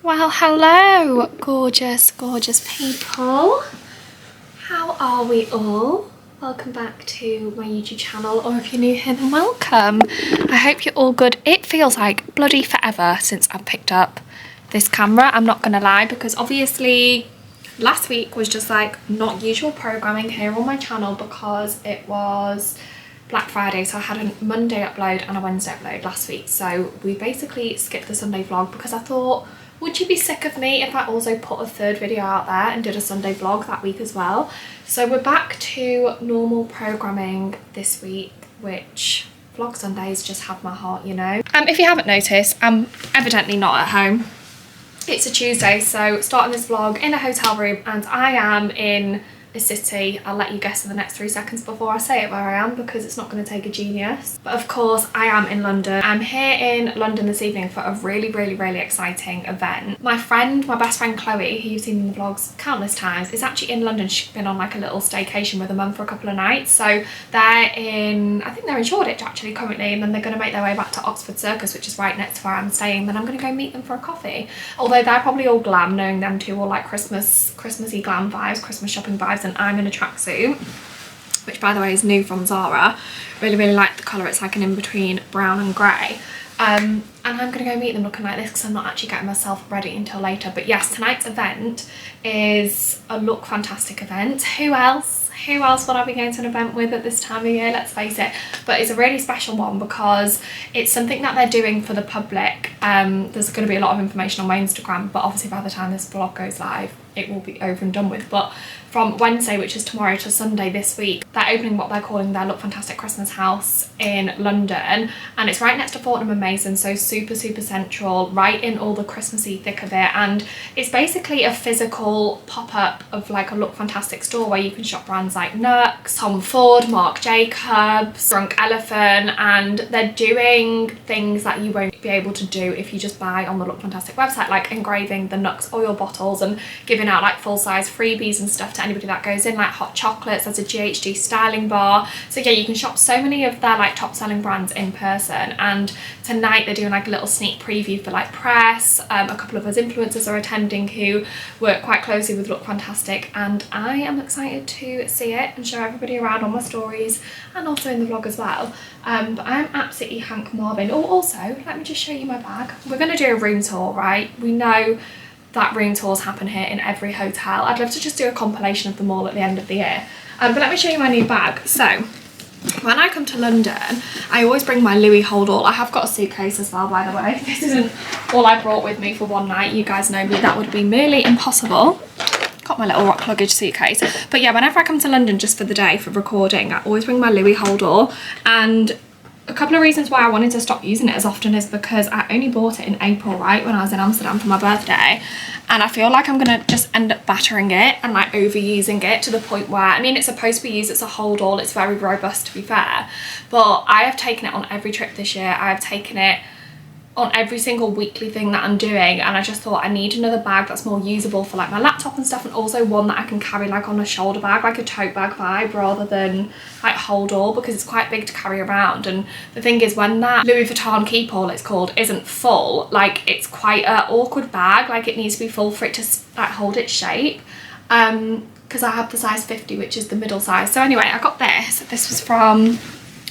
Well, hello, gorgeous, gorgeous people. How are we all? Welcome back to my YouTube channel, or if you're new here, then welcome. I hope you're all good. It feels like bloody forever since I've picked up this camera, I'm not gonna lie, because obviously last week was just like not usual programming here on my channel because it was Black Friday, so I had a Monday upload and a Wednesday upload last week, so we basically skipped the Sunday vlog because I thought, would you be sick of me if I also put a third video out there and did a Sunday vlog that week as well? So we're back to normal programming this week, which vlog Sundays just have my heart, you know. If you haven't noticed, I'm evidently not at home. It's a Tuesday, so starting this vlog in a hotel room, and I am in a city. I'll let you guess in the next 3 seconds before I say it where I am, because it's not going to take a genius. But of course I am in London. I'm here in London this evening for a really exciting event. My best friend Chloe, who you've seen in the vlogs countless times, is actually in London. She's been on like a little staycation with her mum for a couple of nights, so they're in, I think they're in Shoreditch actually currently, and then they're going to make their way back to Oxford Circus, which is right next to where I'm staying. Then I'm going to go meet them for a coffee, although they're probably all glam, knowing them two, all like Christmassy glam vibes, Christmas shopping vibes, and I'm in a tracksuit, which by the way is new from Zara. Really like the colour. It's like an in-between brown and grey, and I'm gonna go meet them looking like this because I'm not actually getting myself ready until later. But yes, tonight's event is a look fantastic event. Who else would I be going to an event with at this time of year, let's face it? But it's a really special one because it's something that they're doing for the public. There's going to be a lot of information on my Instagram, but obviously by the time this vlog goes live it will be over and done with. But from Wednesday, which is tomorrow, to Sunday this week, they're opening what they're calling their Look Fantastic Christmas house in London, and it's right next to Fortnum and Mason, so super central, right in all the Christmassy thick of it. And it's basically a physical pop-up of like a Look Fantastic store where you can shop brands like Nux, Tom Ford, Marc Jacobs, Drunk Elephant, and they're doing things that you won't be able to do if you just buy on the Look Fantastic website, like engraving the Nux oil bottles and giving out like full-size freebies and stuff to anybody that goes in, like hot chocolates. There's a GHD styling bar. So yeah, you can shop so many of their like top selling brands in person. And tonight they're doing like a little sneak preview for like press. A couple of us influencers are attending who work quite closely with Look Fantastic, and I am excited to see it and show everybody around on my stories and also in the vlog as well. But I'm absolutely Hank Marvin. Oh, also let me just show you my bag. We're going to do a room tour, right? We know that room tours happen here in every hotel. I'd love to just do a compilation of them all at the end of the year. But let me show you my new bag. So when I come to London, I always bring my Louis hold all. I have got a suitcase as well, by the way. This isn't all I brought with me for one night. You guys know me, that would be merely impossible. Got my little rock luggage suitcase. But yeah, whenever I come to London just for the day for recording, I always bring my Louis hold all. And a couple of reasons why I wanted to stop using it as often is because I only bought it in April, right, when I was in Amsterdam for my birthday, and I feel like I'm gonna just end up battering it and like overusing it to the point where, I mean, it's supposed to be used as a hold all, it's very robust to be fair, but I have taken it on every trip this year. I've taken it on every single weekly thing that I'm doing, and I just thought I need another bag that's more usable for like my laptop and stuff, and also one that I can carry like on a shoulder bag, like a tote bag vibe, rather than like hold all, because it's quite big to carry around. And the thing is, when that Louis Vuitton keep all it's called isn't full, like it's quite an awkward bag, like it needs to be full for it to like hold its shape, because I have the size 50, which is the middle size. So anyway, I got this was from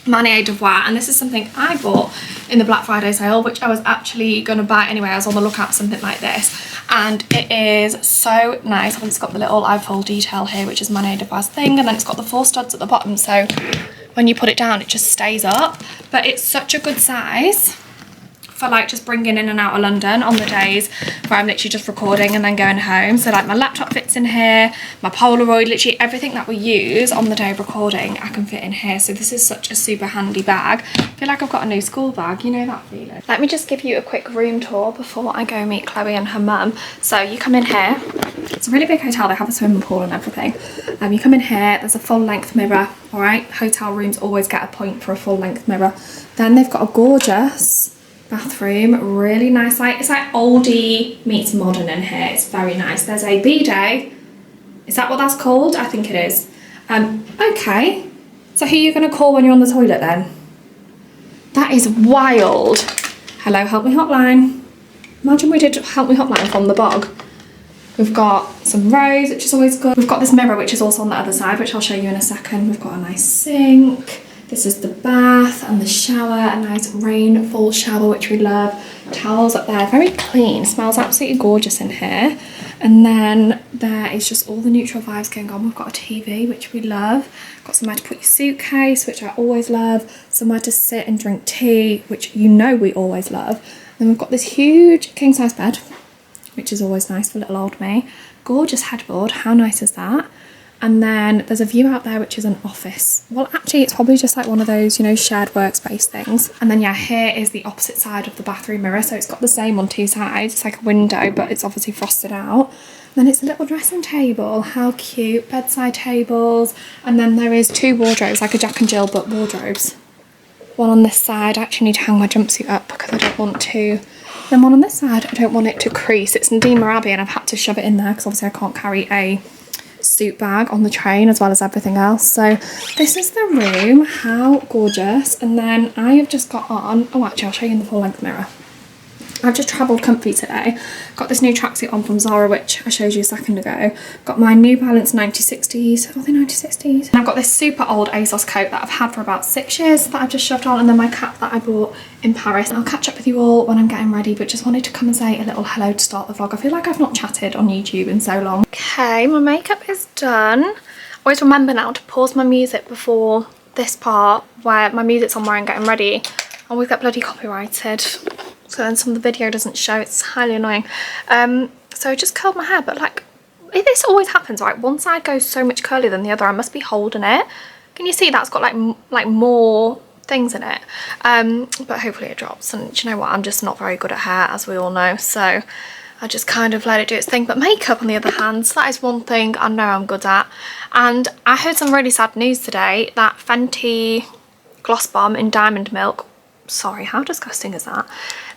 Manier Devoir, and this is something I bought in the Black Friday sale, which I was actually going to buy anyway. I was on the lookout for something like this, and it is so nice. It's got the little eye-fold detail here, which is Manier Devoir's thing, and then it's got the 4 studs at the bottom, so when you put it down it just stays up. But it's such a good size for like just bringing in and out of London on the days where I'm literally just recording and then going home. So like my laptop fits in here, my Polaroid, literally everything that we use on the day of recording I can fit in here. So this is such a super handy bag. I feel like I've got a new school bag, you know that feeling. Let me just give you a quick room tour before I go meet Chloe and her mum. So you come in here, it's a really big hotel, they have a swimming pool and everything. You come in here, there's a full length mirror, all right? Hotel rooms always get a point for a full length mirror. Then they've got a gorgeous bathroom, really nice, like it's like oldie meets modern in here. It's very nice. There's a bidet. Is that what that's called? I think it is. Okay, so who are you going to call when you're on the toilet then? That is wild. Hello, help me hotline. Imagine we did Help Me Hotline from the bog. We've got some rose, which is always good. We've got this mirror, which is also on the other side, which I'll show you in a second. We've got a nice sink. This is the bath and the shower, a nice rainfall shower, which we love. Towels up there, very clean, smells absolutely gorgeous in here. And then there is just all the neutral vibes going on. We've got a TV, which we love. Got somewhere to put your suitcase, which I always love. Somewhere to sit and drink tea, which you know we always love. Then we've got this huge king size bed, which is always nice for little old me. Gorgeous headboard, how nice is that? And then there's a view out there, which is an office. Well, actually, it's probably just like one of those, you know, shared workspace things. And then, yeah, here is the opposite side of the bathroom mirror. So it's got the same on two sides. It's like a window, but it's obviously frosted out. Then it's a little dressing table. How cute. Bedside tables. And then there is two wardrobes, like a Jack and Jill, but wardrobes. One on this side. I actually need to hang my jumpsuit up because I don't want to. Then one on this side. I don't want it to crease. It's Nadine Abbey and I've had to shove it in there because obviously I can't carry a suit bag on the train as well as everything else. So this is the room. How gorgeous. And then I have just got on, oh actually I'll show you in the full length mirror. I've just travelled comfy today. Got this new tracksuit on from Zara, which I showed you a second ago. Got my New Balance 9060s. Are they 9060s? And I've got this super old ASOS coat that I've had for about 6 years that I've just shoved on, and then my cap that I bought in Paris. And I'll catch up with you all when I'm getting ready, but just wanted to come and say a little hello to start the vlog. I feel like I've not chatted on YouTube in so long. Okay, my makeup is done. Always remember now to pause my music before this part where my music's on where I'm getting ready. I always get bloody copyrighted. So then some of the video doesn't show. It's highly annoying. So I just curled my hair, but like this always happens, right? One side goes so much curlier than the other. I must be holding it. Can you see that's got like more things in it? But hopefully it drops. And do you know what? I'm just not very good at hair, as we all know. So I just kind of let it do its thing. But makeup, on the other hand, that is one thing I know I'm good at. And I heard some really sad news today that Fenty Gloss Bomb in Diamond Milk, sorry, how disgusting is that?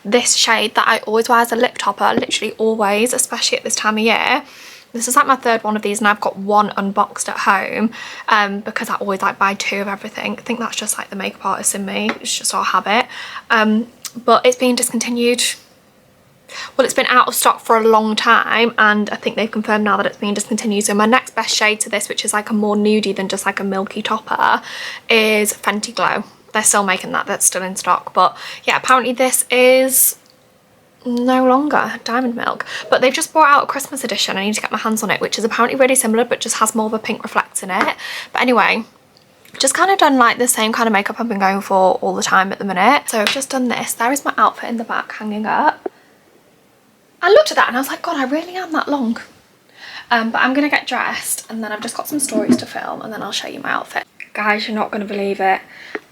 This shade that I always wear as a lip topper, literally always, especially at this time of year. This is like my third one of these and I've got one unboxed at home because I always like buy two of everything. I think that's just like the makeup artist in me. It's just our habit. But it's been discontinued. Well, it's been out of stock for a long time and I think they've confirmed now that it's been discontinued. So my next best shade to this, which is like a more nudie than just like a milky topper, is Fenty Glow. They're still making that, that's still in stock. But yeah, apparently this is no longer Diamond Milk, but they've just brought out a Christmas edition. I need to get my hands on it, which is apparently really similar but just has more of a pink reflect in it. But anyway, just kind of done like the same kind of makeup I've been going for all the time at the minute. So I've just done this. There is my outfit in the back hanging up. I looked at that and I was like, God, I really am that long. But I'm gonna get dressed and then I've just got some stories to film and then I'll show you my outfit. Guys, you're not gonna believe it.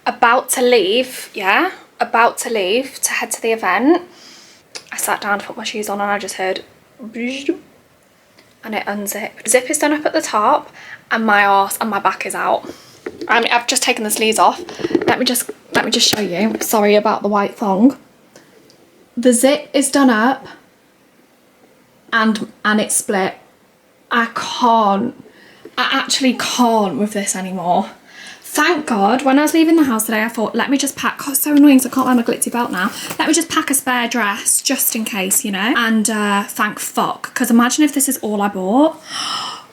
About to leave, yeah? About to leave to head to the event. I sat down to put my shoes on and I just heard and it unzipped. Zip is done up at the top and my arse and my back is out. I've just taken the sleeves off. Let me just show you. Sorry about the white thong. The zip is done up and it's split. I actually can't with this anymore. Thank God, when I was leaving the house today, I thought, let me just pack, God, it's so annoying because I can't wear my glitzy belt now. Let me just pack a spare dress just in case, you know? And thank fuck, because imagine if this is all I bought.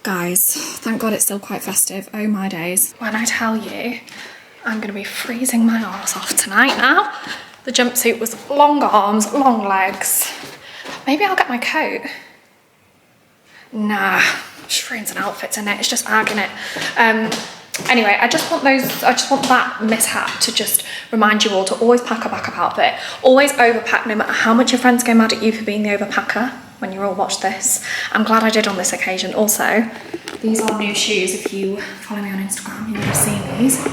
Guys, thank God it's still quite festive. Oh my days. When I tell you, I'm going to be freezing my arse off tonight now. The jumpsuit was long arms, long legs. Maybe I'll get my coat. Nah, shrines and outfits in it. It's just agging it. Anyway, I just want that mishap to just remind you all to always pack a backup outfit. Always overpack, no matter how much your friends go mad at you for being the overpacker when you all watch this. I'm glad I did on this occasion. Also, these are new shoes. If you follow me on Instagram, you would have seen these. I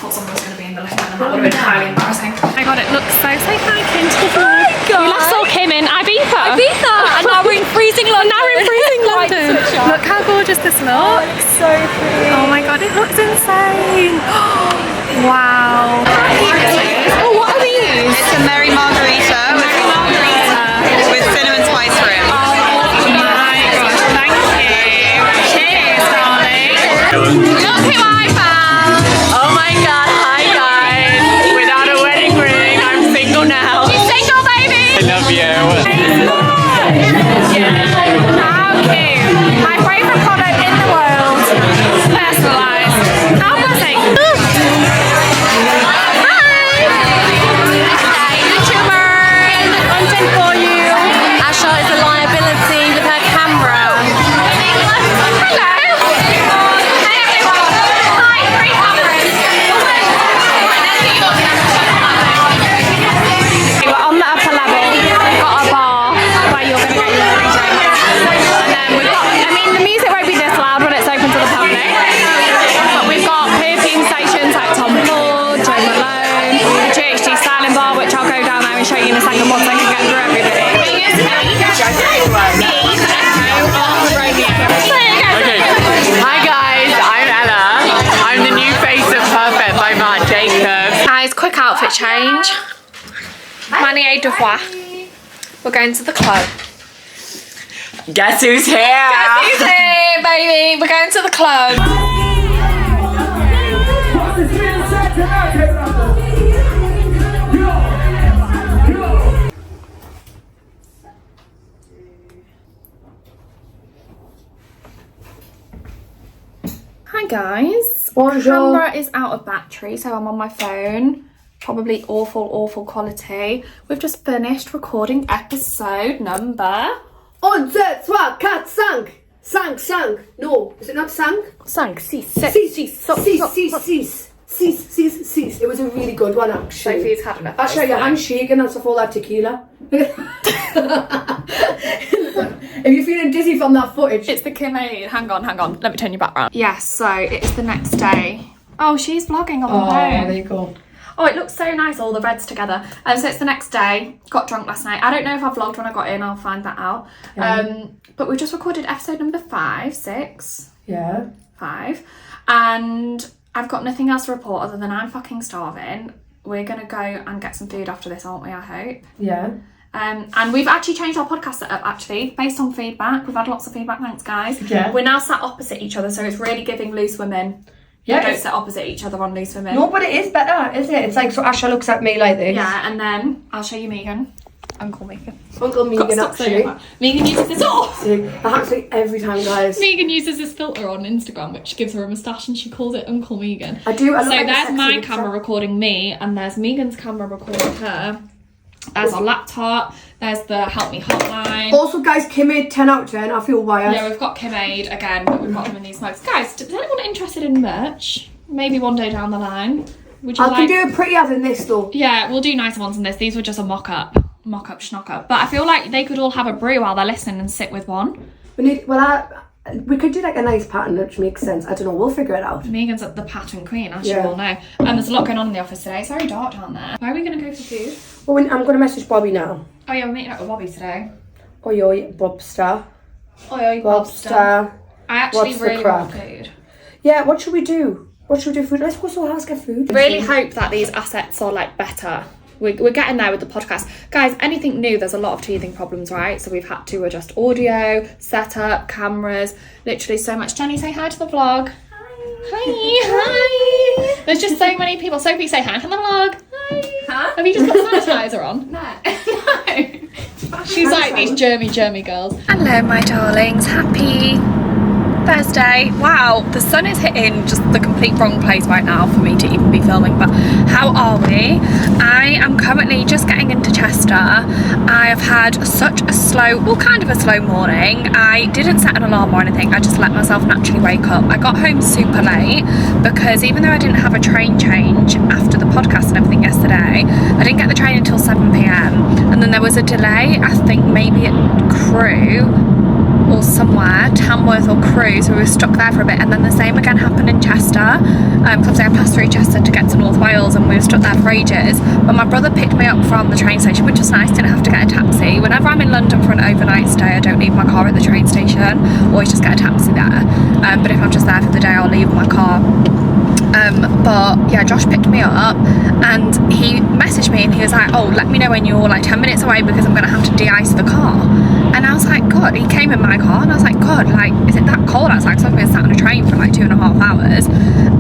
thought someone was going to be in the lift and that would have been highly embarrassing. Oh my God, it looks so safe. Hi, Kim. Oh my God. We last saw Kim in Ibiza. And now we're in freezing London. Look how gorgeous this looks. Oh, it's so pretty. Oh my God, it looks insane. Wow. Oh, what are these? It's a Merry Margarita with cinnamon spice rim. Oh my God, thank you. Cheers, darling. Look who I found. Oh my God, hi guys. Without a wedding ring, I'm single now. She's single, baby. I love you. Okay. Hi guys, I'm Ella. I'm the new face of Perfect by Marc Jacobs. Guys, quick outfit change. Manier devoir. We're going to the club. Guess who's here? Guess who's here, baby? We're going to the club. Hi guys. Bonjour. Camera is out of battery, so I'm on my phone. Probably awful quality. We've just finished recording episode number 1, 2, 3, 4, 5. 5. No, is it not 5? 5, 6, 6. It was a really good one, actually. Sophie's had enough. Actually, your hand's shaking after all that tequila. If you're feeling dizzy from that footage. It's the Kim-aid. Hang on. Let me turn you back round. Yes, so it's the next day. Oh, she's vlogging on the phone. There you go. Oh, it looks so nice, all the reds together. So it's the next day. Got drunk last night. I don't know if I vlogged when I got in. I'll find that out. But we just recorded episode number 5, 6. Yeah. 5. And I've got nothing else to report other than I'm fucking starving. We're going to go and get some food after this, aren't we, I hope? Yeah. And we've actually changed our podcast setup, actually, based on feedback. We've had lots of feedback, thanks, guys. Yeah. We're now sat opposite each other, so it's really giving Loose Women. Yeah. We don't sit opposite each other on Loose Women. No, but it is better, isn't it? It's like, so Asha looks at me like this. Yeah, and then I'll show you Megan. Uncle Megan. Uncle Megan, actually. Megan uses this. Oh! Actually, every time, guys. Megan uses this filter on Instagram, which gives her a moustache, and she calls it Uncle Megan. I do. I So like there's my camera recording me, and there's Megan's camera recording her. There's our laptop. There's the Help Me hotline. Also, guys, Kim-aid 10 out of 10. I feel wired. Yeah, we've got Kim-aid again, but we've got them in these mugs. Guys, is anyone interested in merch? Maybe one day down the line. Would you I like? can do it prettier than this, though. Yeah, we'll do nicer ones than this. These were just a mock-up, schnock-up. But I feel like they could all have a brew while they're listening and sit with one. We could do like a nice pattern, which makes sense. I don't know. We'll figure it out. Megan's the pattern queen, as you all know. And there's a lot going on in the office today. It's very dark down there. Where are we going to go for food? Well, I'm going to message Bobby now. Oh yeah, we're meeting up with Bobby today. Oi, oi, Bobster. Oi, Bobster. I actually What's the really crack? want food. Yeah, what should we do? Food? Let's go to our house, get food. Really hope that these assets are like better. We're getting there with the podcast. Guys, anything new, there's a lot of teething problems, right? So we've had to adjust audio, setup, cameras, literally so much. Jenny, say hi to the vlog. Hi. There's just so many people. Sophie, say hi to the vlog. Hi. Huh? Have you just got sanitizer on? No. She's like these germy girls. Hello, my darlings. Happy Thursday. Wow, the sun is hitting just the complete wrong place right now for me to even be filming, but how are we? I am currently just getting into Chester. I have had such a kind of a slow morning. I didn't set an alarm or anything. I just let myself naturally wake up. I got home super late because even though I didn't have a train change after the podcast and everything yesterday, I didn't get the train until 7 p.m. and then there was a delay, I think maybe at Crewe or somewhere, Tamworth or Crewe, so we were stuck there for a bit, and then the same again happened in Chester, because I passed through Chester to get to North Wales and we were stuck there for ages, but my brother picked me up from the train station, which was nice, didn't have to get a taxi. Whenever I'm in London for an overnight stay, I don't leave my car at the train station, always just get a taxi there, but if I'm just there for the day, I'll leave my car. But yeah, Josh picked me up and he messaged me and he was like, oh, let me know when you're like 10 minutes away because I'm gonna have to de-ice the car. And I was like, God, he came in my car and I was like, God, like, is it that cold outside? So I've been sat on a train for like 2.5 hours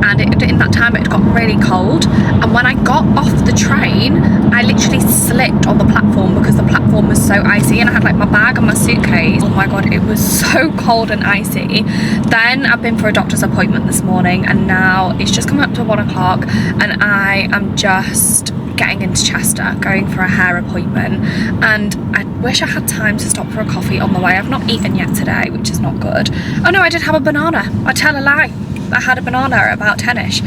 and in that time it got really cold, and when I got off the train I literally slipped on the platform because the platform was so icy and I had like my bag and my suitcase. Oh my God, it was so cold and icy. Then I've been for a doctor's appointment this morning and now it's just come up to 1 o'clock and I am just getting into Chester, going for a hair appointment, and I wish I had time to stop for a coffee on the way. I've not eaten yet today, which is not good. Oh no, I did have a banana. I tell a lie. I had a banana at about 10ish,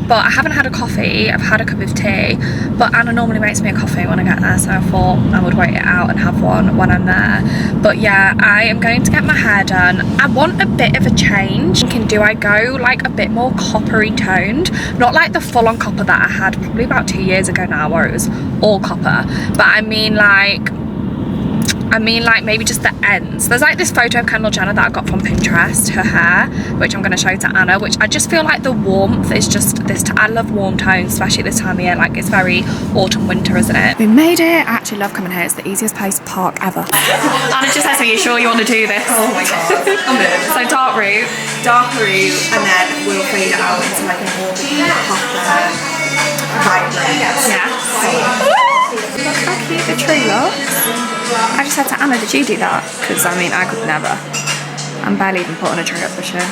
but I haven't had a coffee. I've had a cup of tea, but Anna normally makes me a coffee when I get there, so I thought I would wait it out and have one when I'm there. But yeah, I am going to get my hair done. I want a bit of a change. Do I go like a bit more coppery toned? Not like the full-on copper that I had probably about 2 years ago now, where it was all copper, but I mean like I mean like maybe just the ends. There's like this photo of Kendall Jenner that I got from Pinterest, her hair, which I'm going to show to Anna, which I just feel like the warmth is just this. I love warm tones, especially this time of year. Like it's very autumn winter, isn't it? We made it. I actually love coming here. It's the easiest place to park ever. Anna just says, are you sure you want to do this? Oh my god. So dark route, and then we'll fade it out into like an orderly proper vibrant. Yeah. Look how cute the tree looks. I just said to Anna, did you do that? Because I mean, I could never. I'm barely even putting a tree up this year.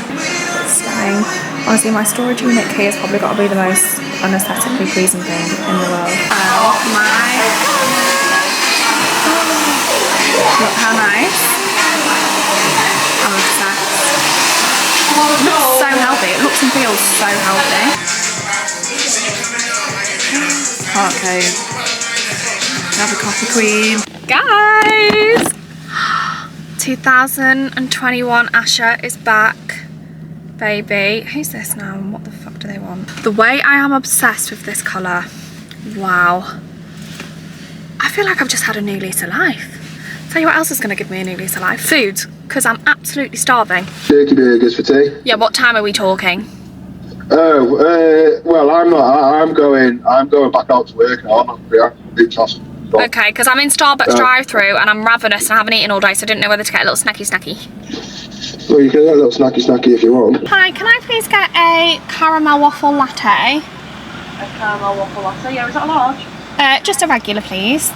Stunning. Honestly, my storage unit key has probably got to be the most unaesthetically pleasing thing in the world. Oh my. Look how nice. I'm obsessed. It looks so healthy. It looks and feels so healthy. Okay. Have a coffee queen. Guys! 2021 Asher is back. Baby. Who's this now and what the fuck do they want? The way I am obsessed with this colour. Wow. I feel like I've just had a new lease of life. Tell you what else is going to give me a new lease of life? Food. Because I'm absolutely starving. Turkey burgers for tea. Yeah, what time are we talking? Oh, well, I'm not. I'm going back out to work now. I'm not free. I'm going to do toss. Okay, because I'm in Starbucks drive-thru and I'm ravenous and I haven't eaten all day, so I didn't know whether to get a little snacky. Well, you can get a little snacky if you want. Hi, can I please get a caramel waffle latte? A caramel waffle latte, yeah, is that a large? Just a regular, please.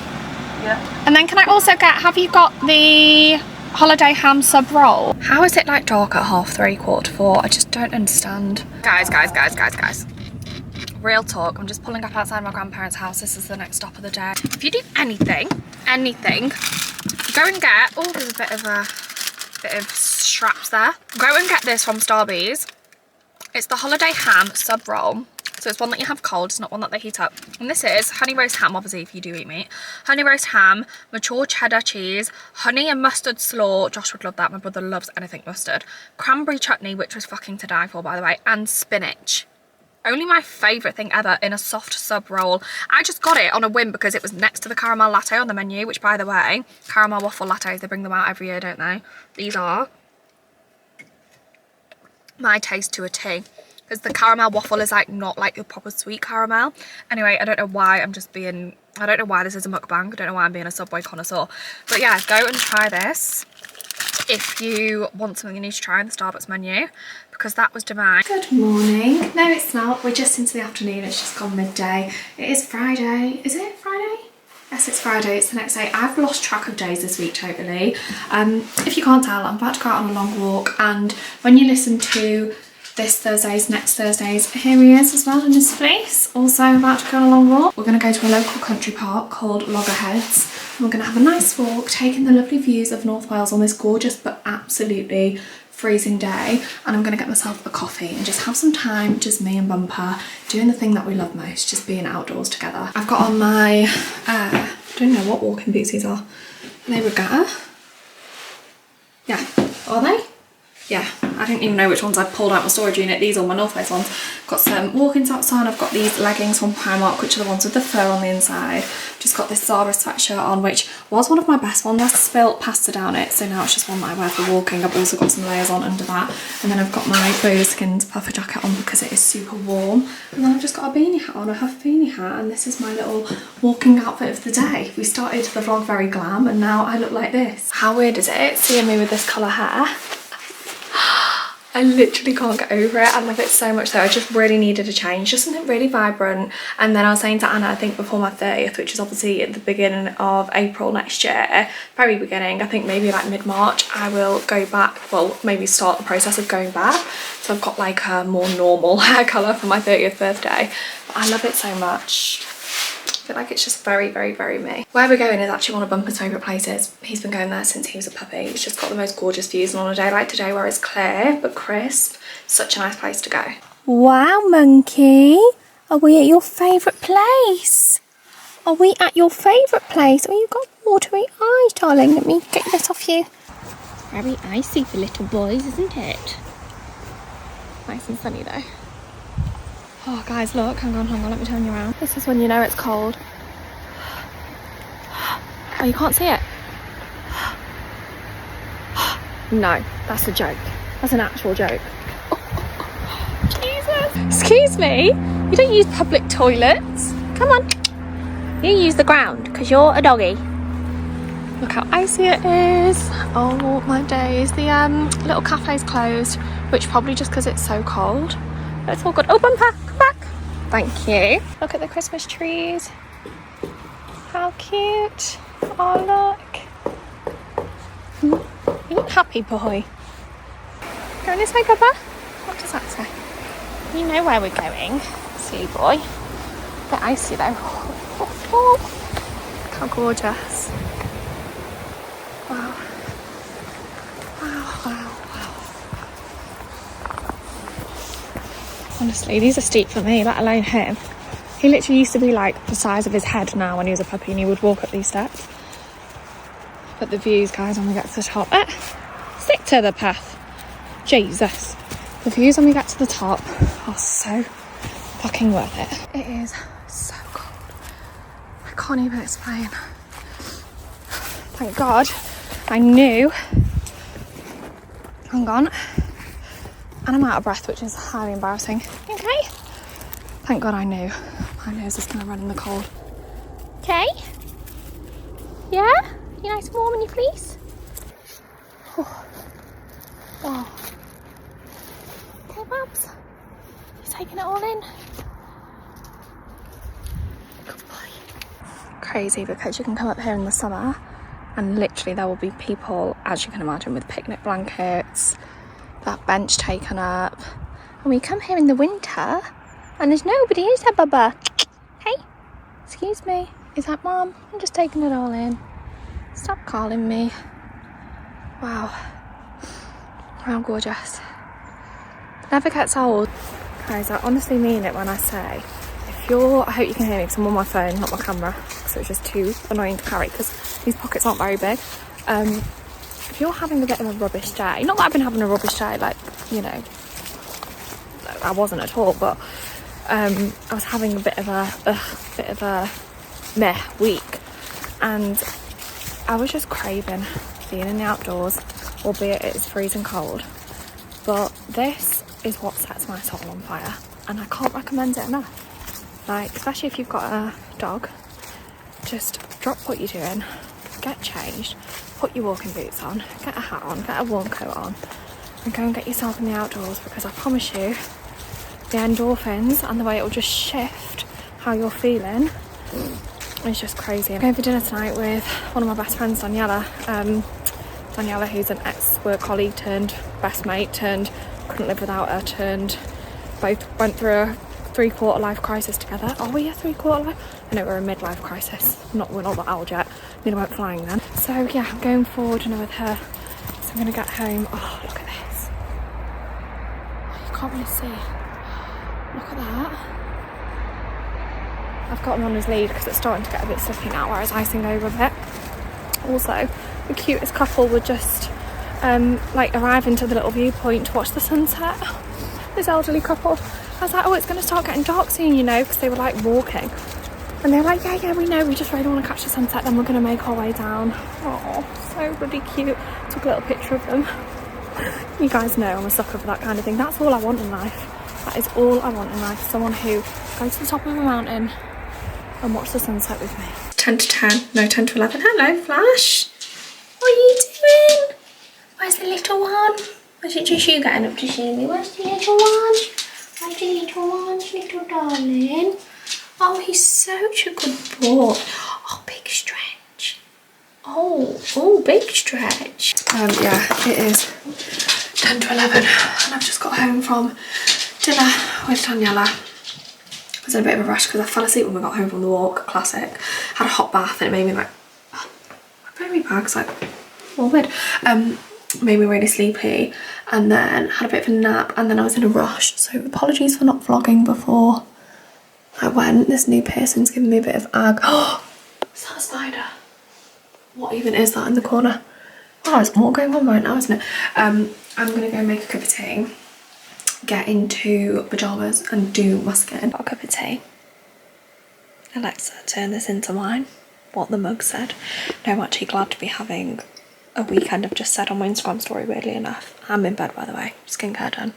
Yeah. And then can I also get, have you got the holiday ham sub roll? How is it like dark at 3:30, 4:45? I just don't understand. Guys. Real talk, I'm just pulling up outside my grandparents' house. This is the next stop of the day. If you do anything, go and get, oh, there's a bit of straps there. Go and get this from Starbucks. It's the holiday ham sub roll. So it's one that you have cold, it's not one that they heat up. And this is honey roast ham, obviously if you do eat meat. Honey roast ham, mature cheddar cheese, honey and mustard slaw. Josh would love that, my brother loves anything mustard. Cranberry chutney, which was fucking to die for by the way, and spinach. Only my favourite thing ever in a soft sub roll. I just got it on a whim because it was next to the caramel latte on the menu, which by the way, caramel waffle lattes, they bring them out every year, don't they? These are my taste to a T. Because the caramel waffle is like not like the proper sweet caramel. Anyway, I don't know why I'm just being, I don't know why this is a mukbang. I don't know why I'm being a Subway connoisseur. But yeah, go and try this if you want something you need to try in the Starbucks menu, because that was divine. Good morning. No, it's not. We're just into the afternoon. It's just gone midday. It is Friday. Is it Friday? Yes, it's Friday. It's the next day. I've lost track of days this week totally. If you can't tell, I'm about to go out on a long walk, and when you listen to this Thursday's, next Thursday's, here he is as well in his fleece, also about to go on a long walk. We're going to go to a local country park called Loggerheads. We're going to have a nice walk, taking the lovely views of North Wales on this gorgeous but absolutely freezing day, and I'm going to get myself a coffee and just have some time, just me and Bumper, doing the thing that we love most, just being outdoors together. I've got on my, I don't know what walking boots these are. Are they regatta? Yeah, are they? Yeah, I don't even know which ones I pulled out my storage unit. These are my North Face ones. Got some walking socks on. I've got these leggings from Primark, which are the ones with the fur on the inside. Just got this Zara sweatshirt on, which was one of my best ones. I spilt pasta down it, so now it's just one that I wear for walking. I've also got some layers on under that. And then I've got my Bodaskins puffer jacket on because it is super warm. And then I've just got a beanie hat on, a Huff beanie hat. And this is my little walking outfit of the day. We started the vlog very glam and now I look like this. How weird is it seeing me with this colour hair? I literally can't get over it. I love it so much though. I just really needed a change, just something really vibrant. And then I was saying to Anna, I think before my 30th, which is obviously at the beginning of April next year, very beginning, I think maybe like mid-March, I will go back, well, maybe start the process of going back. So I've got like a more normal hair colour for my 30th birthday. But I love it so much. I feel like it's just very, very, very me. Where we're going is actually one of Bumper's favourite places. He's been going there since he was a puppy. It's just got the most gorgeous views, and on a day like today where it's clear but crisp, such a nice place to go. Wow, Monkey. Are we at your favourite place? Are we at your favourite place? Oh, you've got watery eyes, darling. Let me get this off you. Very icy for little boys, isn't it? Nice and sunny though. Oh guys, look, hang on, let me turn you around. This is when you know it's cold. Oh, you can't see it. No, that's a joke. That's an actual joke. Jesus. Excuse me, you don't use public toilets. Come on. You use the ground because you're a doggy. Look how icy it is. Oh my days. The little cafe's closed, which probably just because it's so cold. But it's all good. Oh, bumper, come back. Thank you. Look at the Christmas trees. How cute. Oh, look. Are you happy, boy? Going this way, Papa? What does that say? You know where we're going. See, boy. A bit icy though. Look how gorgeous. Wow. Wow, wow, wow. Honestly, these are steep for me, let alone him. He literally used to be like the size of his head now when he was a puppy, and he would walk up these steps. But the views, guys, when we get to the top. Stick to the path. Jesus. The views when we get to the top are so fucking worth it. It is so cold. I can't even explain. Thank God I knew. Hang on. And I'm out of breath, which is highly embarrassing. Okay. Thank God I knew. My nose is going to run in the cold. Okay. Yeah? You nice and warm in your fleece? Oh. Oh. Okay, Babs. You taking it all in? Good boy. Crazy, because you can come up here in the summer and literally there will be people, as you can imagine, with picnic blankets, that bench taken up. And we come here in the winter and there's nobody, is there, Bubba? Hey, excuse me, is that Mom? I'm just taking it all in. Stop calling me. Wow. How gorgeous. Never gets old. Guys, I honestly mean it when I say, if you're, I hope you can hear me because I'm on my phone, not my camera, so it's just too annoying to carry because these pockets aren't very big. If you're having a bit of a rubbish day, not that I've been having a rubbish day, like, you know, I wasn't at all, but I was having a bit of a meh week, and I was just craving being in the outdoors, albeit it's freezing cold. But this is what sets my soul on fire, and I can't recommend it enough. Like, especially if you've got a dog, just drop what you're doing, get changed, put your walking boots on, get a hat on, get a warm coat on, and go and get yourself in the outdoors, because I promise you, the endorphins and the way it will just shift how you're feeling is just crazy. I'm going for dinner tonight with one of my best friends, Daniela. Daniela, who's an ex-work colleague turned best mate, turned couldn't live without her, turned both went through a 3/4 life crisis together. Are we a 3/4 life? I know we're a midlife crisis. We're not that old yet. Nearly went flying then. So yeah, I'm going for dinner with her. So I'm gonna get home. Oh, look at this. Oh, you can't really see. Look at that. I've got him on his lead because it's starting to get a bit slippy now where it's icing over a bit. Also, the cutest couple would just like arrive into the little viewpoint to watch the sunset. This elderly couple. I was like, oh, it's going to start getting dark soon, you know, because they were like walking. And they were like, yeah, we know, we just really want to catch the sunset, then we're going to make our way down. Oh, so really cute. Took a little picture of them. You guys know I'm a sucker for that kind of thing. That's all I want in life. That is all I want in life. Someone who goes to the top of a mountain and watch the sunset with me. 10 to 10, no, 10 to 11. Hello, Flash. What are you doing? Where's the little one? Was it just you getting up to see me? Where's the little one? Where's the little one, little darling? Oh, he's such a good boy. Oh, big stretch. Oh, big stretch. Yeah, it is 10 to 11 and I've just got home from dinner with Daniela. I was in a bit of a rush because I fell asleep when we got home from the walk, classic. Had a hot bath and it made me like, oh, my baby bag's like morbid. Made me really sleepy, and then had a bit of a nap, and then I was in a rush, so apologies for not vlogging before I went. This new piercing's giving me a bit of ag. Oh, is that a spider? What even is that in the corner? Oh, there's more going on right now, isn't it? I'm gonna go make a cup of tea, get into pyjamas and do my skin. Got a cup of tea. Alexa, turn this into wine. What the mug said. No, I'm actually glad to be having a weekend I've just said on my Instagram story, weirdly enough. I'm in bed, by the way, skincare done.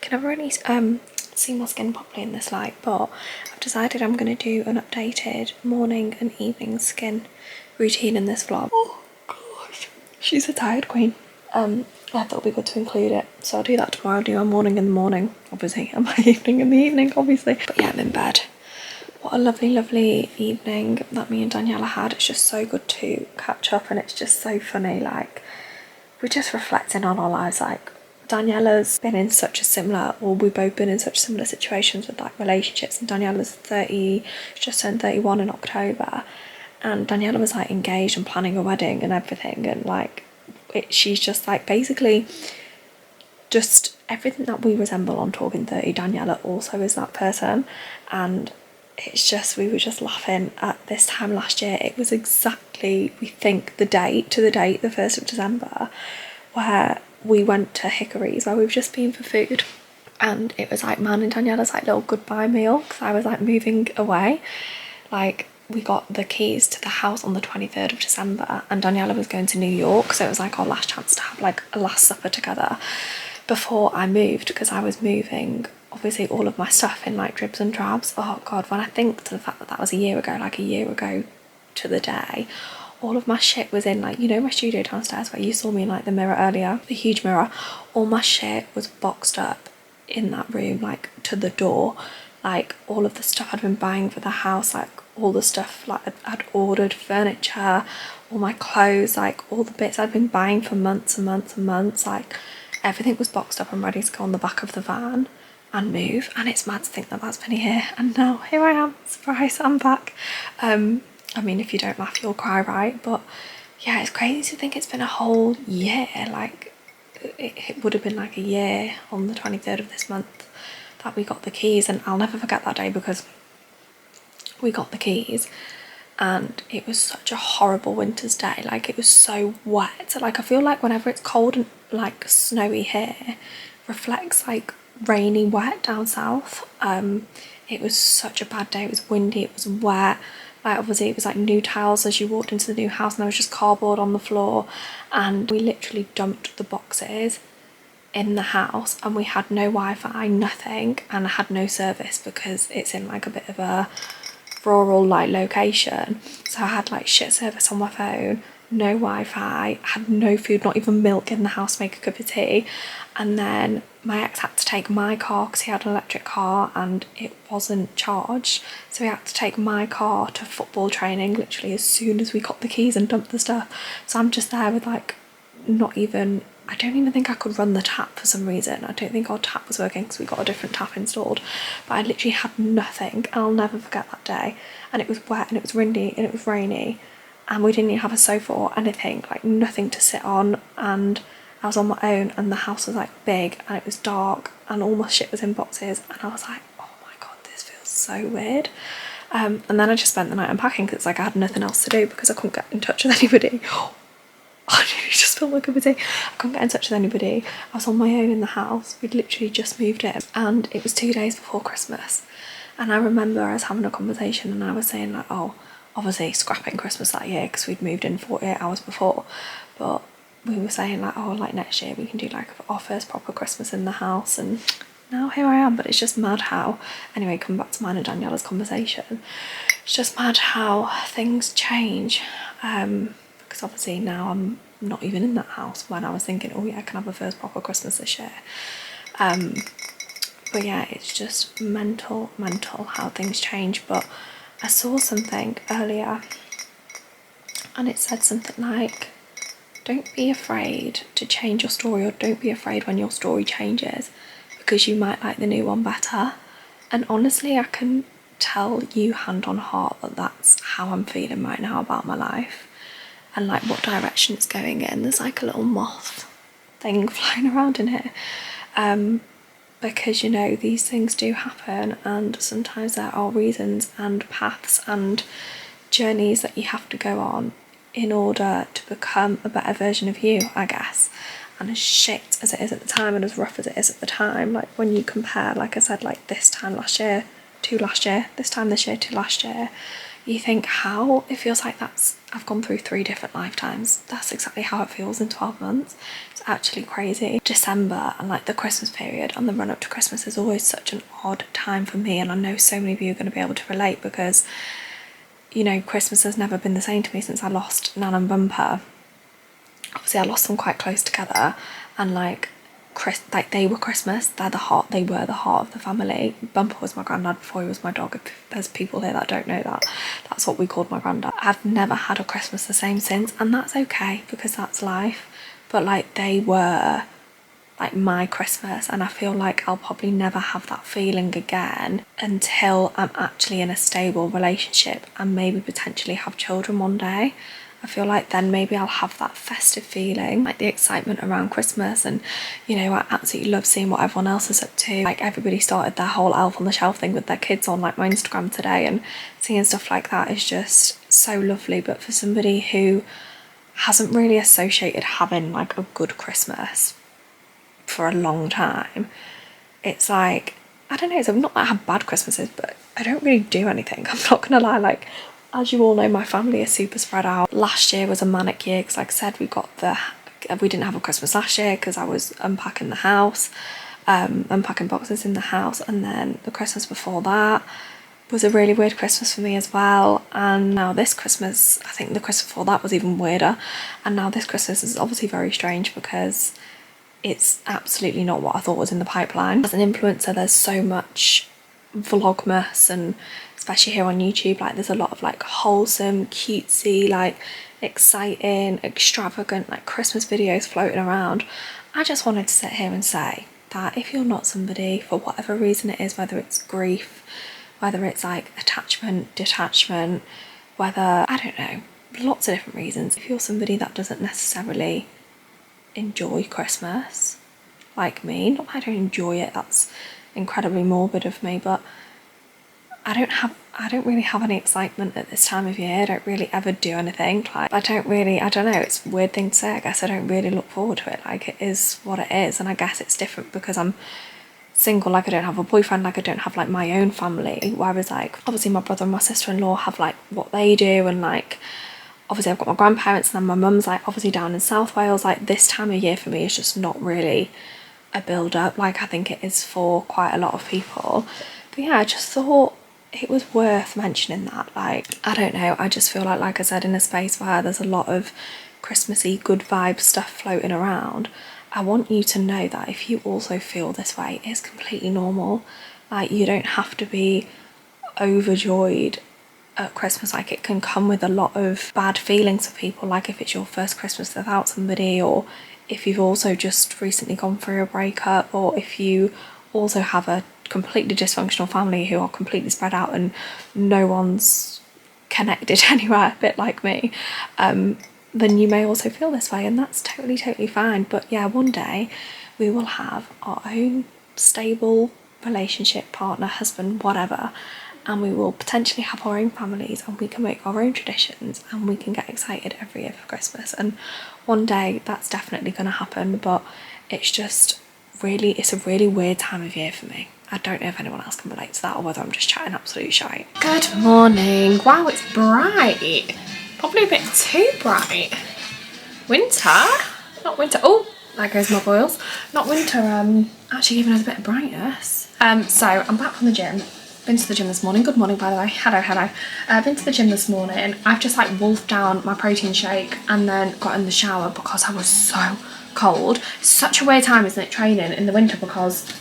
Can never really see my skin properly in this light, but I've decided I'm going to do an updated morning and evening skin routine in this vlog. Oh gosh, she's a tired queen. I thought it'd be good to include it, so I'll do that tomorrow. I'll do my morning in the morning, obviously, and my evening in the evening, obviously. But yeah, I'm in bed. What a lovely, lovely evening that me and Daniela had. It's just so good to catch up, and it's just so funny. Like, we're just reflecting on our lives. Like, Daniela's been in such a similar, or we've both been in such similar situations with like relationships. And Daniela's 30, she's just turned 31 in October, and Daniela was like engaged and planning a wedding and everything, and like she's just like basically just everything that we resemble on Talking 30. Daniela also is that person, and it's just, we were just laughing at this time last year. It was exactly, we think, the 1st of December, where we went to Hickory's, where we've just been for food, and it was like mine and Daniela's like little goodbye meal, because I was like moving away. Like, we got the keys to the house on the 23rd of December, and Daniela was going to New York, so it was like our last chance to have like a last supper together before I moved, because I was moving obviously all of my stuff in like dribs and drabs. Oh god, when I think to the fact that that was a year ago, like a year ago to the day, all of my shit was in, like, you know, my studio downstairs where you saw me in like the mirror earlier, the huge mirror. All my shit was boxed up in that room, like to the door. Like, all of the stuff I'd been buying for the house, like all the stuff, like I'd ordered furniture, all my clothes, like all the bits I'd been buying for months and months and months, like everything was boxed up and ready to go on the back of the van and move. And it's mad to think that that's been a year, and now here I am, surprise, I'm back. I mean, if you don't laugh you'll cry, right? But yeah, it's crazy to think it's been a whole year. Like, it would have been like a year on the 23rd of this month that we got the keys, and I'll never forget that day, because we got the keys and it was such a horrible winter's day. Like, it was so wet. So like, I feel like whenever it's cold and like snowy here, reflects like rainy wet down south. It was such a bad day. It was windy, it was wet. Like, obviously it was like new tiles as you walked into the new house, and there was just cardboard on the floor, and we literally dumped the boxes in the house, and we had no Wi-Fi, nothing, and I had no service because it's in like a bit of a rural like location. So I had like shit service on my phone, no Wi-Fi, had no food, not even milk in the house to make a cup of tea. And then my ex had to take my car because he had an electric car and it wasn't charged, so he had to take my car to football training literally as soon as we got the keys and dumped the stuff. So I'm just there with like not even, I don't even think I could run the tap for some reason. I don't think our tap was working because we got a different tap installed, but I literally had nothing, and I'll never forget that day. And it was wet and it was windy and it was rainy, and we didn't even have a sofa or anything, like nothing to sit on, and I was on my own, and the house was like big and it was dark and all my shit was in boxes, and I was like, oh my god, this feels so weird. And then I just spent the night unpacking because like I had nothing else to do because I couldn't get in touch with anybody. I just felt like a busy. I couldn't get in touch with anybody. I was on my own in the house. We'd literally just moved in, and it was 2 days before Christmas. And I remember I was having a conversation and I was saying like, oh, obviously scrapping Christmas that year because we'd moved in 48 hours before, but we were saying like, oh, like next year we can do like our first proper Christmas in the house, and now here I am. But it's just mad how, anyway, coming back to mine and Daniela's conversation, it's just mad how things change, because obviously now I'm not even in that house when I was thinking, oh yeah, I can have a first proper Christmas this year. But yeah, it's just mental how things change. But I saw something earlier and it said something like, don't be afraid to change your story, or don't be afraid when your story changes, because you might like the new one better. And honestly, I can tell you hand on heart that that's how I'm feeling right now about my life and like what direction it's going in. There's like a little moth thing flying around in here, because you know, these things do happen, and sometimes there are reasons and paths and journeys that you have to go on in order to become a better version of you, I guess. And as shit as it is at the time, and as rough as it is at the time, like when you compare, like I said, like this time last year to last year, this time this year to last year, you think how it feels like I've gone through 3 different lifetimes. That's exactly how it feels in 12 months. It's actually crazy. December and like the Christmas period and the run up to Christmas is always such an odd time for me, and I know so many of you are going to be able to relate because, you know, Christmas has never been the same to me since I lost Nan and Bumper. Obviously I lost them quite close together, and like they were Christmas. They were the heart of the family. Bumper was my granddad before he was my dog. If there's people here that don't know that, that's what we called my granddad. I've never had a Christmas the same since, and that's okay because that's life. But like they were like my Christmas, and I feel like I'll probably never have that feeling again until I'm actually in a stable relationship and maybe potentially have children one day. I feel like then maybe I'll have that festive feeling, like the excitement around Christmas. And you know, I absolutely love seeing what everyone else is up to. Like everybody started their whole Elf on the Shelf thing with their kids on like my Instagram today, and seeing stuff like that is just so lovely. But for somebody who hasn't really associated having like a good Christmas for a long time, it's like, I don't know, it's not that I have bad Christmases, but I don't really do anything. I'm not gonna lie, like, as you all know, my family is super spread out. Last year was a manic year because, like I said, we didn't have a Christmas last year because I was unpacking the house, unpacking boxes in the house, and then the Christmas before that was a really weird Christmas for me as well. And now this Christmas, I think the Christmas before that was even weirder, and now this Christmas is obviously very strange because it's absolutely not what I thought was in the pipeline. As an influencer, there's so much vlogmas, and especially here on YouTube, like there's a lot of like wholesome, cutesy, like exciting, extravagant like Christmas videos floating around. I just wanted to sit here and say that if you're not somebody, for whatever reason it is, whether it's grief, whether it's like attachment, detachment, whether, I don't know, lots of different reasons, if you're somebody that doesn't necessarily enjoy Christmas like me, not that I don't enjoy it, that's incredibly morbid of me, but I don't really have any excitement at this time of year. I don't really ever do anything. Like I don't know, it's a weird thing to say. I guess I don't really look forward to it. Like it is what it is, and I guess it's different because I'm single. Like I don't have a boyfriend, like I don't have like my own family, whereas like obviously my brother and my sister-in-law have like what they do, and like obviously I've got my grandparents, and then my mum's like obviously down in South Wales. Like this time of year for me is just not really a build up like I think it is for quite a lot of people. But yeah, I just thought it was worth mentioning that. Like I don't know, I just feel like I said, in a space where there's a lot of Christmassy good vibe stuff floating around, I want you to know that if you also feel this way, it's completely normal. Like you don't have to be overjoyed at Christmas. Like it can come with a lot of bad feelings for people, like if it's your first Christmas without somebody, or if you've also just recently gone through a breakup, or if you also have a completely dysfunctional family who are completely spread out and no one's connected anywhere, a bit like me, then you may also feel this way, and that's totally fine. But yeah, one day we will have our own stable relationship, partner, husband, whatever, and we will potentially have our own families, and we can make our own traditions, and we can get excited every year for Christmas. And one day that's definitely going to happen, but it's a really weird time of year for me. I don't know if anyone else can relate to that, or whether I'm just chatting absolute shite. Good morning. Wow, it's bright. Probably a bit too bright. Winter? Not winter. Oh, there goes my boils. Not winter, actually giving us a bit of brightness. So I'm back from the gym. Been to the gym this morning. Good morning, by the way. Hello. Been to the gym this morning. I've just like wolfed down my protein shake and then got in the shower because I was so cold. It's such a weird time, isn't it, training in the winter, because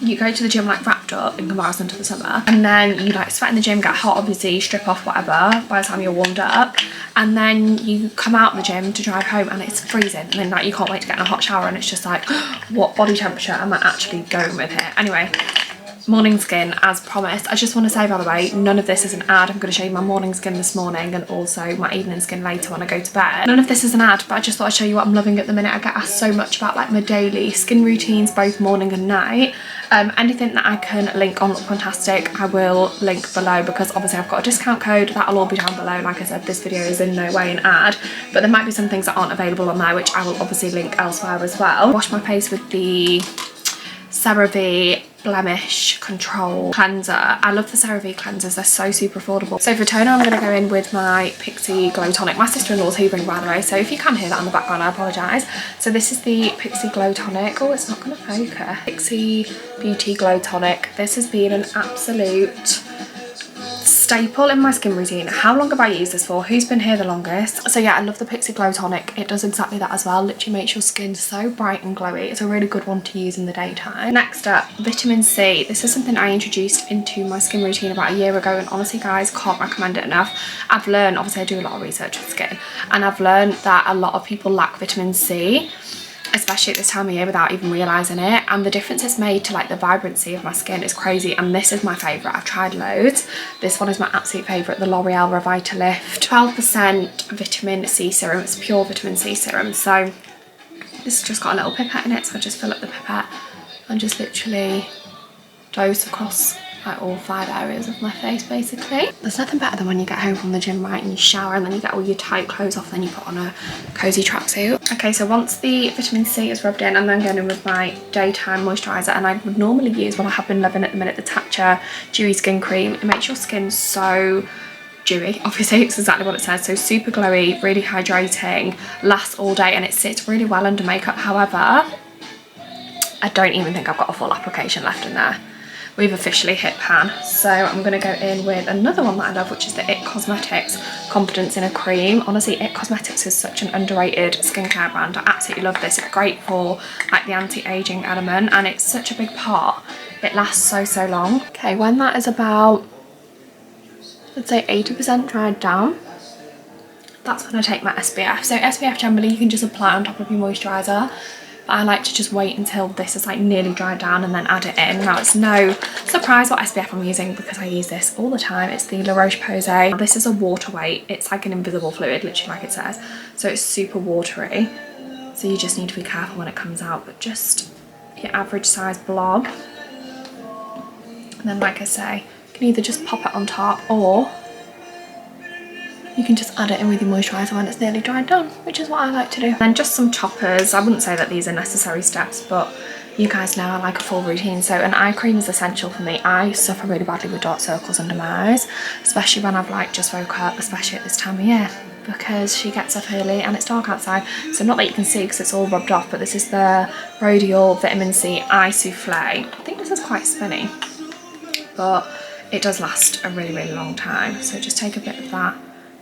you go to the gym like wrapped up in comparison to the summer, and then you like sweat in the gym, get hot, obviously, strip off, whatever, by the time you're warmed up, and then you come out of the gym to drive home and it's freezing, and then like you can't wait to get in a hot shower, and it's just like, what body temperature am I actually going with here? Anyway, morning skin as promised. I just want to say, by the way, none of this is an ad. I'm going to show you my morning skin this morning and also my evening skin later when I go to bed. None of this is an ad, but I just thought I'd show you what I'm loving at the minute. I get asked so much about like my daily skin routines, both morning and night. Anything that I can link on Look Fantastic, I will link below, because obviously I've got a discount code. That'll all be down below. Like I said, this video is in no way an ad, but there might be some things that aren't available on there, which I will obviously link elsewhere as well. Wash my face with the CeraVe blemish control cleanser. I love the CeraVe cleansers, they're so super affordable. So for toner, I'm going to go in with my Pixi Glow Tonic. My sister-in-law's hoovering, by the way, so if you can hear that in the background, I apologise. So this is the Pixi Glow Tonic. Oh, it's not going to focus. Pixi Beauty Glow Tonic. This has been an absolute staple in my skin routine. How long have I used this for? Who's been here the longest? So yeah, I love the Pixi Glow Tonic. It does exactly that as well. Literally makes your skin so bright and glowy. It's a really good one to use in the daytime. Next up, vitamin C. This is something I introduced into my skin routine about a year ago, and honestly guys, can't recommend it enough. I've learned, obviously I do a lot of research with skin, and I've learned that a lot of people lack vitamin C, especially at this time of year, without even realising it, and the difference it's made to like the vibrancy of my skin is crazy. And this is my favourite. I've tried loads. This one is my absolute favourite, the L'Oreal Revitalift 12% vitamin C serum. It's pure vitamin C serum. So this has just got a little pipette in it, so I just fill up the pipette and just literally dose across like all 5 areas of my face basically. There's nothing better than when you get home from the gym, right, and you shower and then you get all your tight clothes off, then you put on a cozy tracksuit. Okay, so once the vitamin C is rubbed in, I'm then going in with my daytime moisturiser, and I would normally use what I have been loving at the minute, the Tatcha Dewy Skin Cream. It makes your skin so dewy, obviously it's exactly what it says, so super glowy, really hydrating, lasts all day, and it sits really well under makeup. However, I don't even think I've got a full application left in there. We've officially hit pan, so I'm going to go in with another one that I love, which is the IT Cosmetics Confidence in a Cream. Honestly, IT Cosmetics is such an underrated skincare brand. I absolutely love this. It's great for like the anti-aging element, and it's such a big part. It lasts so long. Okay, when that is about, I'd say 80% dried down, that's when I take my SPF. So SPF generally you can just apply on top of your moisturiser. I like to just wait until this is like nearly dried down and then add it in. Now it's no surprise what SPF I'm using because I use this all the time. It's the La Roche-Posay. This is a water weight. It's like an invisible fluid, literally like it says. So it's super watery. So you just need to be careful when it comes out, but just your average size blob. And then like I say, you can either just pop it on top or you can just add it in with your moisturiser when it's nearly dried down, which is what I like to do. And then just some toppers. I wouldn't say that these are necessary steps, but you guys know I like a full routine. So an eye cream is essential for me. I suffer really badly with dark circles under my eyes, especially when I've like just woke up, especially at this time of year, because she gets up early and it's dark outside. So not that you can see because it's all rubbed off, but this is the Rodial Vitamin C Eye Souffle. I think this is quite spinny, but it does last a really long time. So just take a bit of that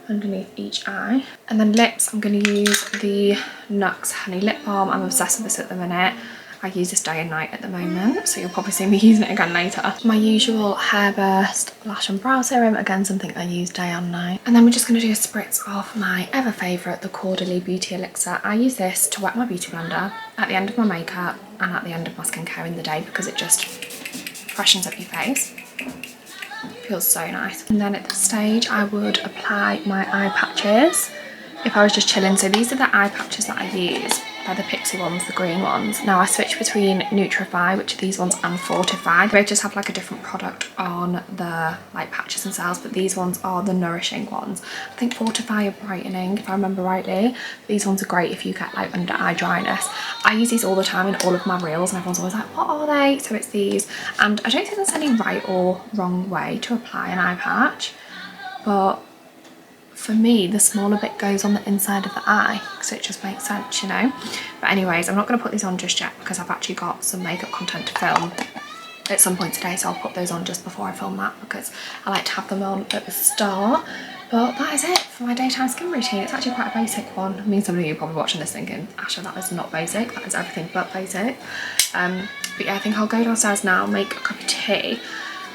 underneath each eye. And then lips, I'm going to use the Nux Honey Lip Balm. I'm obsessed with this at the minute. I use this day and night at the moment, so you'll probably see me using it again later. My usual Hairburst Lash and Brow Serum, again something I use day and night. And then we're just going to do a spritz of my ever favourite, the Caudalie Beauty Elixir. I use this to wet my beauty blender at the end of my makeup and at the end of my skincare in the day because it just freshens up your face. Feels so nice. And then at this stage I would apply my eye patches if I was just chilling. So these are the eye patches that I use. They're the Pixi ones, the green ones. Now I switch between Nutrify, which are these ones, and Fortify. They just have like a different product on the like patches themselves, but these ones are the nourishing ones. I think Fortify are brightening if I remember rightly. These ones are great if you get like under eye dryness. I use these all the time in all of my reels and everyone's always like, what are they? So it's these, and I don't think there's any right or wrong way to apply an eye patch, but for me the smaller bit goes on the inside of the eye because it just makes sense, you know. But anyways, I'm not going to put these on just yet because I've actually got some makeup content to film at some point today, so I'll put those on just before I film that because I like to have them on at the start. But that is it for my daytime skin routine. It's actually quite a basic one. I mean, some of you are probably watching this thinking, Asha, that is not basic, that is everything but basic. But yeah, I think I'll go downstairs now, make a cup of tea,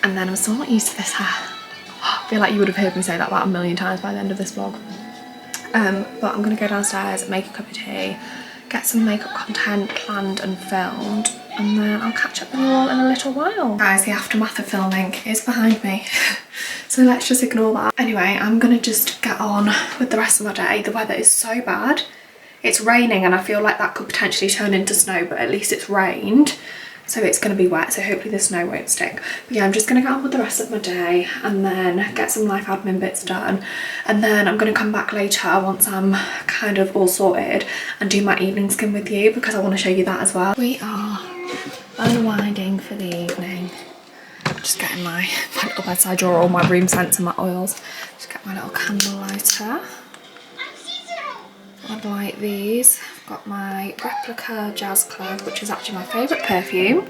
and then I'm still not used to this hair. I feel like you would have heard me say that about a million times by the end of this vlog. But I'm going to go downstairs, make a cup of tea, get some makeup content planned and filmed, and then I'll catch up with you all in a little while. Guys, the aftermath of filming is behind me, so let's just ignore that. Anyway, I'm going to just get on with the rest of my day. The weather is so bad. It's raining and I feel like that could potentially turn into snow, but at least it's rained. So it's going to be wet, so hopefully the snow won't stick. But yeah, I'm just going to get on with the rest of my day and then get some life admin bits done. And then I'm going to come back later once I'm kind of all sorted and do my evening skin with you because I want to show you that as well. We are unwinding for the evening. Just getting my little bedside drawer, all my room scents and my oils. Just get my little candle lighter. I'd like these. I've got my replica Jazz Club, which is actually my favourite perfume,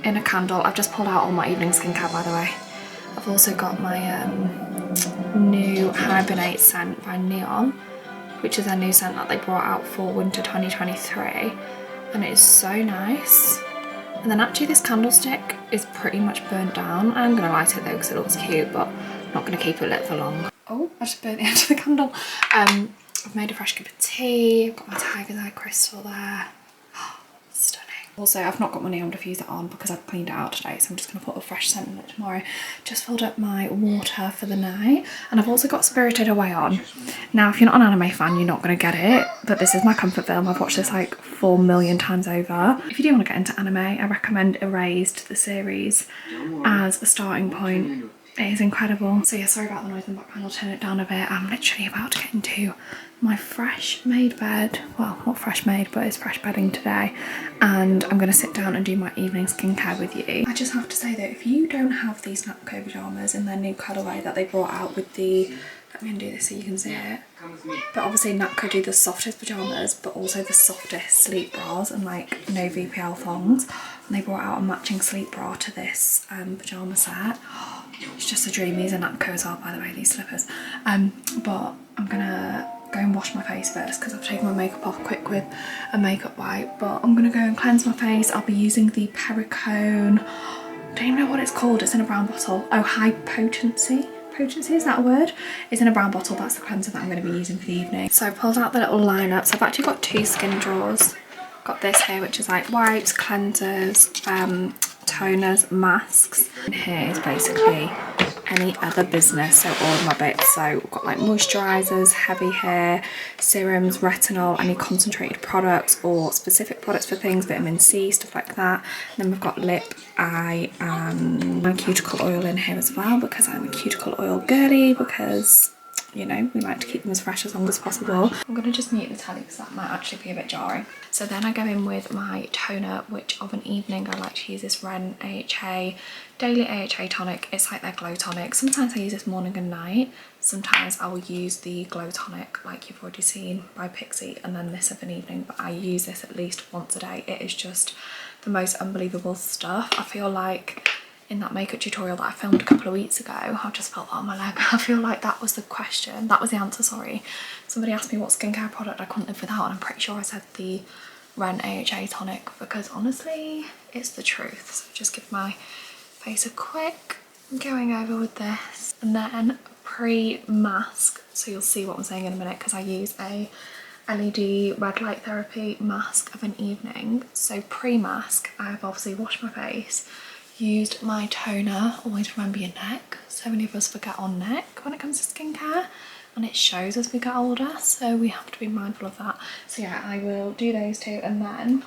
in a candle. I've just pulled out all my evening skincare, by the way. I've also got my new Hibernate scent by Neon, which is a new scent that they brought out for winter 2023, and it is so nice. And then actually this candlestick is pretty much burnt down. I'm going to light it though because it looks cute, but I'm not going to keep it lit for long. Oh, I just burnt the end of the candle. I've made a fresh cup of tea. I've got my tiger's eye crystal there. Stunning. Also, I've not got my neon diffuser on because I've cleaned it out today, so I'm just going to put a fresh scent in it tomorrow. Just filled up my water for the night, and I've also got Spirited Away on. Now, if you're not an anime fan, you're not going to get it, but this is my comfort film. I've watched this like 4 million times over. If you do want to get into anime, I recommend Erased, the series, as a starting point. It is incredible. So yeah, sorry about the noise in the background, I'll turn it down a bit. I'm literally about to get into my fresh made bed. Well, not fresh made, but it's fresh bedding today. And I'm gonna sit down and do my evening skincare with you. I just have to say that if you don't have these Napco pyjamas in their new colourway that they brought out with the, let me undo this so you can see it. But obviously Napco do the softest pyjamas, but also the softest sleep bras and like no VPL thongs. And they brought out a matching sleep bra to this pyjama set. It's just a dream. These are Napco as well, by the way, these slippers. But I'm gonna go and wash my face first because I've taken my makeup off quick with a makeup wipe. But I'm gonna go and cleanse my face. I'll be using the Perricone, I don't even know what it's called, it's in a brown bottle. Oh, High Potency, is that a word? It's in a brown bottle. That's the cleanser that I'm going to be using for the evening. So I pulled out the little lineup. So I've actually got 2 skin drawers. Got this here, which is like wipes, cleansers, toners, masks. And here is basically any other business, so all of my bits. So we've got like moisturisers, heavy hair, serums, retinol, any concentrated products or specific products for things, vitamin C, stuff like that. And then we've got lip, eye and my cuticle oil in here as well, because I'm a cuticle oil girly, because you know, we like to keep them as fresh as long as possible. I'm going to just mute the telly because that might actually be a bit jarring. So then I go in with my toner, which of an evening I like to use this Ren AHA Daily AHA Tonic. It's like their glow tonic. Sometimes I use this morning and night. Sometimes I will use the glow tonic like you've already seen by Pixie, and then this of an evening, but I use this at least once a day. It is just the most unbelievable stuff. I feel like in that makeup tutorial that I filmed a couple of weeks ago, I've just felt that on my leg. I feel like that was the question, that was the answer, sorry. Somebody asked me what skincare product I couldn't live without, and I'm pretty sure I said the Ren AHA Tonic, because honestly, it's the truth. So just give my face a quick going over with this, and then pre-mask. So you'll see what I'm saying in a minute, because I use a LED red light therapy mask of an evening. So pre-mask, I've obviously washed my face, used my toner. Always remember your neck. So many of us forget our neck when it comes to skincare, and it shows as we get older, so we have to be mindful of that. So yeah, I will do those 2, and then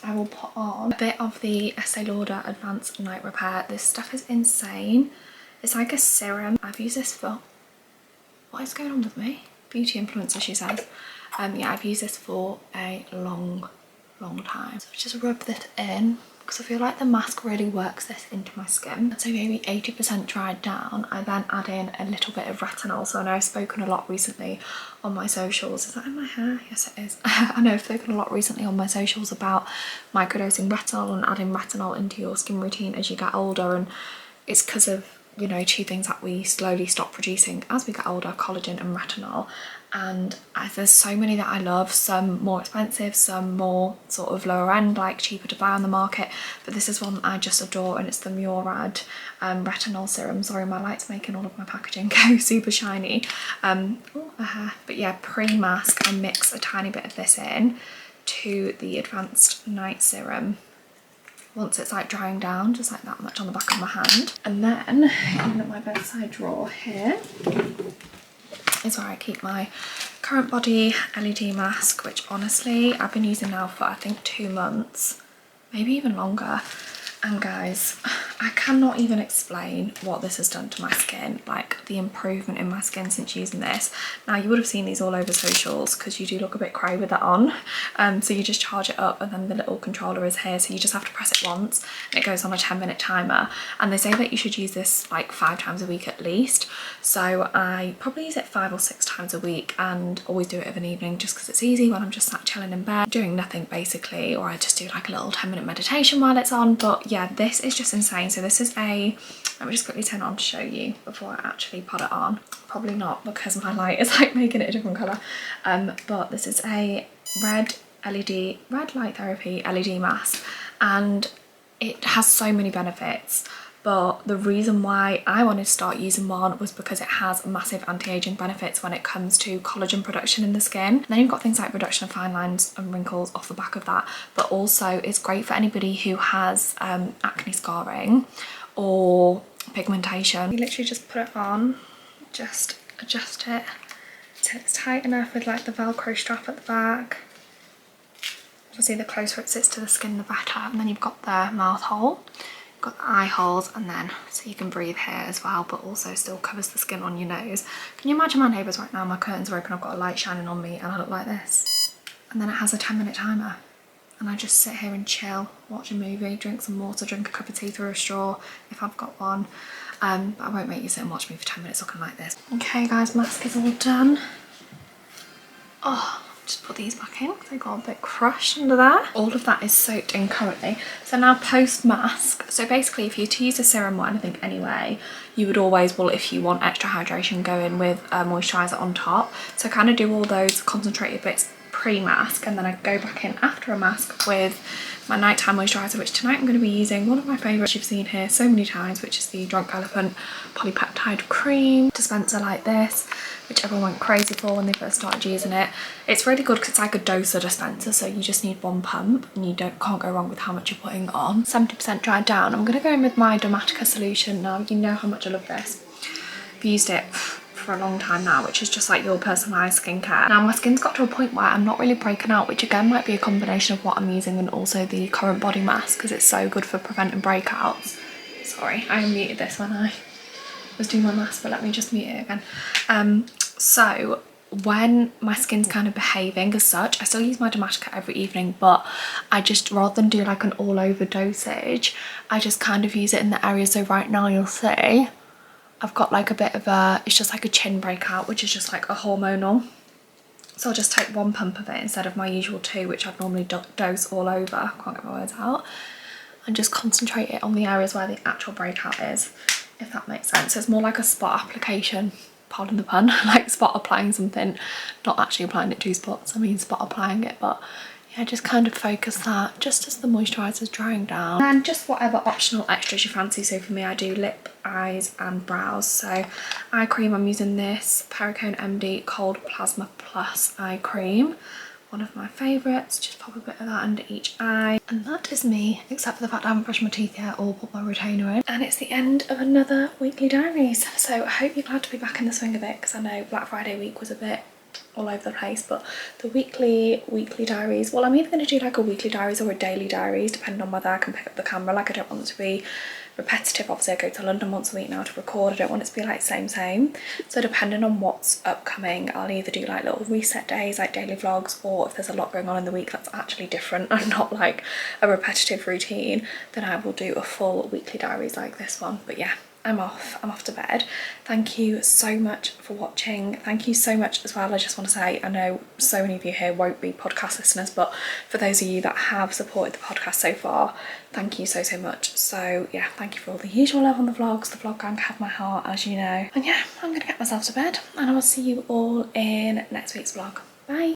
I will put on a bit of the Estee Lauder Advanced Night Repair. This stuff is insane. It's like a serum. I've used this for, what is going on with me? Beauty influencer, she says. Yeah, I've used this for a long time. So just rub this in, because I feel like the mask really works this into my skin. So maybe 80% dried down, I then add in a little bit of retinol. So I know I've spoken a lot recently on my socials. Is that in my hair? Yes, it is. I know I've spoken a lot recently on my socials about microdosing retinol and adding retinol into your skin routine as you get older, and it's because of, you know, 2 things that we slowly stop producing as we get older, collagen and retinol. And there's so many that I love, some more expensive, some more sort of lower end, like cheaper to buy on the market, but this is one I just adore, and it's the Murad retinol serum. Sorry, my light's making all of my packaging go super shiny. But yeah, pre-mask I mix a tiny bit of this in to the Advanced Night Serum once it's like drying down, just like that much on the back of my hand. And then in my bedside drawer here is where I keep my Current Body LED mask, which honestly I've been using now for I think 2 months, maybe even longer. And guys, I cannot even explain what this has done to my skin, like the improvement in my skin since using this. Now you would have seen these all over socials because you do look a bit cray with that on. So you just charge it up and then the little controller is here, so you just have to press it once and it goes on a 10-minute timer. And they say that you should use this like 5 times a week at least. So I probably use it 5 or 6 times a week and always do it of an evening just because it's easy when I'm just sat chilling in bed doing nothing basically, or I just do like a little 10-minute meditation while it's on. But yeah, this is just insane. So this is a, let me just quickly turn it on to show you before I actually put it on. Probably not because my light is like making it a different colour. But this is a red light therapy LED mask, and it has so many benefits. But the reason why I wanted to start using one was because it has massive anti-aging benefits when it comes to collagen production in the skin. And then you've got things like reduction of fine lines and wrinkles off the back of that, but also it's great for anybody who has acne scarring or pigmentation. You literally just put it on, just adjust it till it's tight enough with like the Velcro strap at the back. Obviously the closer it sits to the skin the better. And then you've got the mouth hole, you've got the eye holes, and then so you can breathe here as well, but also still covers the skin on your nose. Can you imagine my neighbours right now? My curtains are open, I've got a light shining on me and I look like this. And then it has a 10-minute timer. And I just sit here and chill, watch a movie, drink some water, drink a cup of tea through a straw if I've got one. But I won't make you sit and watch me for 10 minutes looking like this. Okay guys, mask is all done. Oh, just put these back in because they got a bit crushed under there. All of that is soaked in currently. So now post mask, so basically if you're to use a serum or anything anyway, you would always, well, if you want extra hydration, go in with a moisturiser on top. So kind of do all those concentrated bits pre-mask, and then I go back in after a mask with my nighttime moisturiser, which tonight I'm going to be using one of my favourites you've seen here so many times, which is the Drunk Elephant polypeptide cream dispenser like this, which everyone went crazy for when they first started using it. It's really good because it's like a doser dispenser, so you just need one pump and you can't go wrong with how much you're putting on. 70% dried down. I'm going to go in with my Dermatica solution now. You know how much I love this. I've used it for a long time now, which is just like your personalised skincare. Now my skin's got to a point where I'm not really breaking out, which again might be a combination of what I'm using and also the current body mask, because it's so good for preventing breakouts. Sorry, I unmuted this when I was doing my mask, but let me just mute it again. So when my skin's kind of behaving as such, I still use my Dermatica every evening, but I just, rather than do like an all over dosage, I just kind of use it in the area. So right now you'll see I've got like a bit of a, it's just like a chin breakout, which is just like a hormonal. So I'll just take one pump of it instead of my usual 2, which I'd normally dose all over, can't get my words out, and just concentrate it on the areas where the actual breakout is, if that makes sense. So it's more like a spot application, pardon the pun, like spot applying something, not actually applying it to spots, I mean spot applying it, but yeah, just kind of focus that just as the moisturiser is drying down. And just whatever optional extras you fancy. So for me, I do lip, eyes and brows. So eye cream, I'm using this Perricone MD Cold Plasma Plus eye cream. One of my favourites. Just pop a bit of that under each eye. And that is me, except for the fact I haven't brushed my teeth yet or put my retainer in. And it's the end of another weekly diaries. So I hope you're glad to be back in the swing of it, because I know Black Friday week was a bit all over the place, but the weekly diaries, well, I'm either going to do like a weekly diaries or a daily diaries, depending on whether I can pick up the camera. Like, I don't want it to be repetitive. Obviously I go to London once a week now to record. I don't want it to be like same. So depending on what's upcoming, I'll either do like little reset days, like daily vlogs, or if there's a lot going on in the week that's actually different and not like a repetitive routine, then I will do a full weekly diaries like this one. But yeah, I'm off to bed. Thank you so much for watching. Thank you so much as well, I just want to say, I know so many of you here won't be podcast listeners, but for those of you that have supported the podcast so far, thank you so much. So yeah, thank you for all the usual love on the vlogs. The vlog gang have my heart, as you know. And yeah, I'm gonna get myself to bed and I will see you all in next week's vlog. Bye.